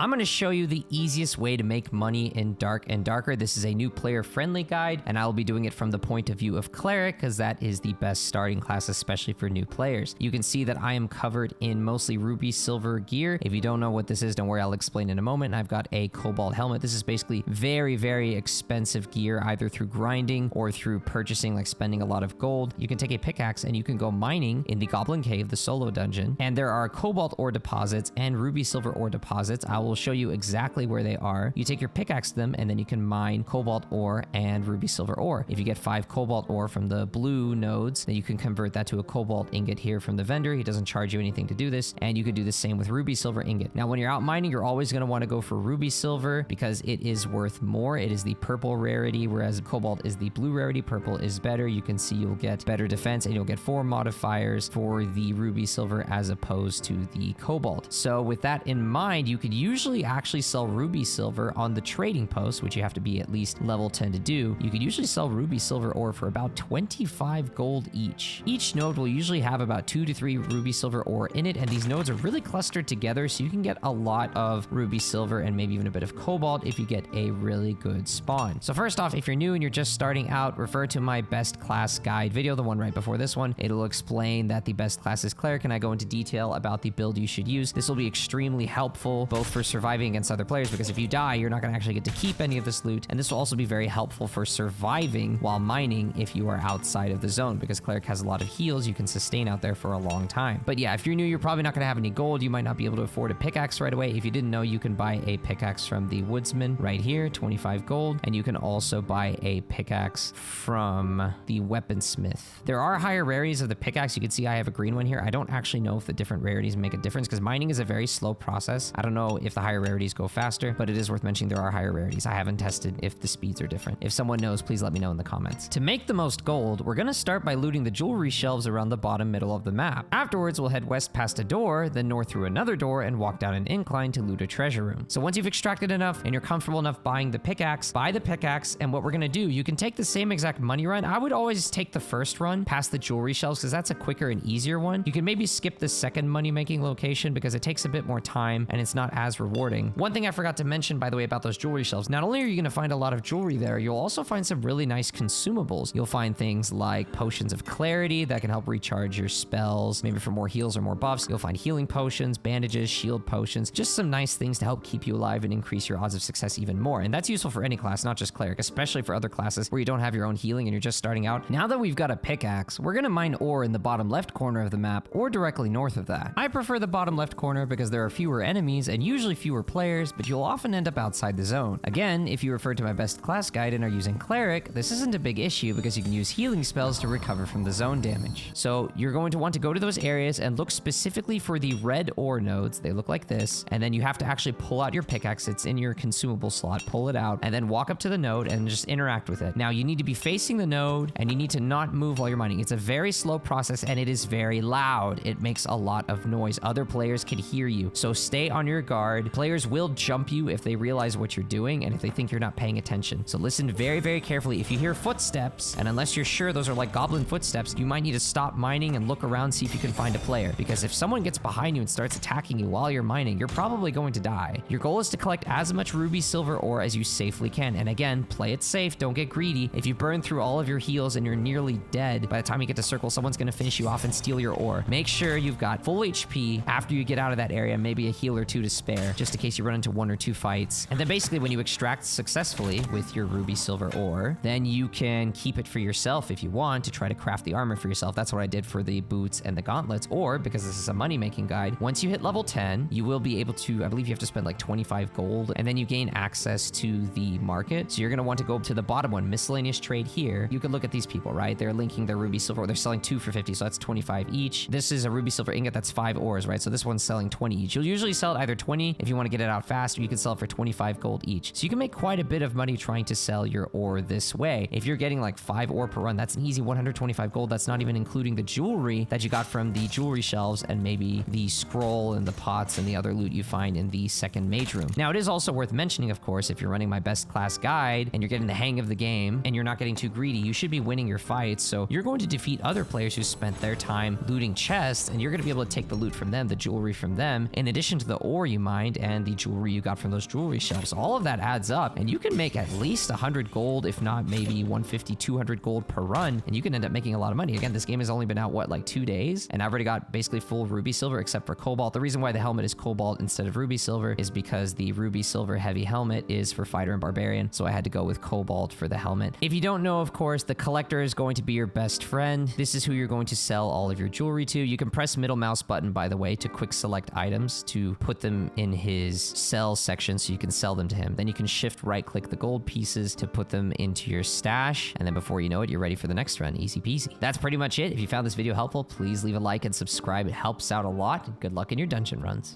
I'm going to show you the easiest way to make money in Dark and Darker. This is a new player-friendly guide, and I will be doing it from the point of view of Cleric, because that is the best starting class, especially for new players. You can see that I am covered in mostly ruby silver gear. If you don't know what this is, don't worry, I'll explain in a moment. I've got a Cobalt helmet. This is basically very, very expensive gear, either through grinding or through purchasing, like spending a lot of gold. You can take a pickaxe and you can go mining in the Goblin Cave, the solo dungeon, and there are Cobalt ore deposits and Rubysilver ore deposits. I will show you exactly where they are. You take your pickaxe to them, and then you can mine Cobalt ore and Rubysilver ore. If you get 5 Cobalt ore from the blue nodes, then you can convert that to a Cobalt ingot here from the vendor. He doesn't charge you anything to do this, and you can do the same with Rubysilver ingot. Now, when you're out mining, you're always going to want to go for Rubysilver because it is worth more. It is the purple rarity, whereas Cobalt is the blue rarity. Purple is better. You can see you'll get better defense, and you'll get 4 modifiers for the Rubysilver as opposed to the Cobalt. So with that in mind, you could usually actually sell Rubysilver on the trading post, which you have to be at least level 10 to do. You could usually sell Rubysilver ore for about 25 gold each. Each node will usually have about 2 to 3 Rubysilver ore in it, and these nodes are really clustered together, so you can get a lot of Rubysilver and maybe even a bit of Cobalt if you get a really good spawn. So first off, if you're new and you're just starting out, refer to my best class guide video, the one right before this one. It'll explain that the best class is Cleric, and I go into detail about the build you should use. This will be extremely helpful both for surviving against other players, because if you die, you're not going to actually get to keep any of this loot, and this will also be very helpful for surviving while mining if you are outside of the zone, because Cleric has a lot of heals you can sustain out there for a long time. But yeah, if you're new, you're probably not going to have any gold. You might not be able to afford a pickaxe right away. If you didn't know, you can buy a pickaxe from the woodsman right here, 25 gold, and you can also buy a pickaxe from the weaponsmith. There are higher rarities of the pickaxe. You can see I have a green one here. I don't actually know if the different rarities make a difference, because mining is a very slow process. I don't know if the higher rarities go faster, but it is worth mentioning there are higher rarities. I haven't tested if the speeds are different. If someone knows, please let me know in the comments. To make the most gold, we're going to start by looting the jewelry shelves around the bottom middle of the map. Afterwards, we'll head west past a door, then north through another door, and walk down an incline to loot a treasure room. So once you've extracted enough and you're comfortable enough buying the pickaxe, buy the pickaxe, and what we're going to do, you can take the same exact money run. I would always take the first run past the jewelry shelves, because that's a quicker and easier one. You can maybe skip the second money-making location because it takes a bit more time and it's not as rewarding. One thing I forgot to mention, by the way, about those jewelry shelves, not only are you going to find a lot of jewelry there, you'll also find some really nice consumables. You'll find things like potions of clarity that can help recharge your spells, maybe for more heals or more buffs. You'll find healing potions, bandages, shield potions, just some nice things to help keep you alive and increase your odds of success even more. And that's useful for any class, not just Cleric, especially for other classes where you don't have your own healing and you're just starting out. Now that we've got a pickaxe, we're going to mine ore in the bottom left corner of the map or directly north of that. I prefer the bottom left corner because there are fewer enemies and usually fewer players, but you'll often end up outside the zone. Again, if you refer to my best class guide and are using Cleric, this isn't a big issue because you can use healing spells to recover from the zone damage. So you're going to want to go to those areas and look specifically for the red ore nodes. They look like this, and then you have to actually pull out your pickaxe. It's in your consumable slot. Pull it out and then walk up to the node and just interact with it. Now you need to be facing the node and you need to not move while you're mining. It's a very slow process and it is very loud. It makes a lot of noise. Other players can hear you, so stay on your guard. Players will jump you if they realize what you're doing and if they think you're not paying attention. So listen very, very carefully. If you hear footsteps, and unless you're sure those are like goblin footsteps, you might need to stop mining and look around, see if you can find a player. Because if someone gets behind you and starts attacking you while you're mining, you're probably going to die. Your goal is to collect as much Rubysilver ore as you safely can. And again, play it safe. Don't get greedy. If you burn through all of your heals and you're nearly dead, by the time you get to circle, someone's going to finish you off and steal your ore. Make sure you've got full HP after you get out of that area, maybe a heal or 2 to spare, just in case you run into 1 or 2 fights. And then basically when you extract successfully with your Rubysilver ore, then you can keep it for yourself if you want to try to craft the armor for yourself. That's what I did for the boots and the gauntlets. Or, because this is a money-making guide, once you hit level 10, you will be able to, I believe you have to spend like 25 gold, and then you gain access to the market. So you're going to want to go to the bottom one, miscellaneous trade here. You can look at these people, right? They're linking their Rubysilver. They're selling 2 for 50, so that's 25 each. This is a Rubysilver ingot, that's 5 ores, right? So this one's selling 20 each. You'll usually sell it either 20 if you want to get it out fast, or you can sell it for 25 gold each. So you can make quite a bit of money trying to sell your ore this way. If you're getting like 5 ore per run, that's an easy 125 gold. That's not even including the jewelry that you got from the jewelry shelves and maybe the scroll and the pots and the other loot you find in the second mage room. Now, it is also worth mentioning, of course, if you're running my best class guide and you're getting the hang of the game and you're not getting too greedy, you should be winning your fights. So you're going to defeat other players who spent their time looting chests, and you're going to be able to take the loot from them, the jewelry from them, in addition to the ore you mine. mined and the jewelry you got from those jewelry shelves. All of that adds up, and you can make at least 100 gold, if not maybe 150, 200 gold per run, and you can end up making a lot of money. Again, this game has only been out, what, like 2 days? And I've already got basically full ruby silver except for cobalt. The reason why the helmet is cobalt instead of ruby silver is because the ruby silver heavy helmet is for fighter and barbarian, so I had to go with cobalt for the helmet. If you don't know, of course, the collector is going to be your best friend. This is who you're going to sell all of your jewelry to. You can press middle mouse button, by the way, to quick select items to put them in his sell section so you can sell them to him. Then you can shift right click the gold pieces to put them into your stash, and then before you know it, you're ready for the next run. Easy peasy. That's pretty much it. If you found this video helpful, please leave a like and subscribe. It helps out a lot. Good luck in your dungeon runs.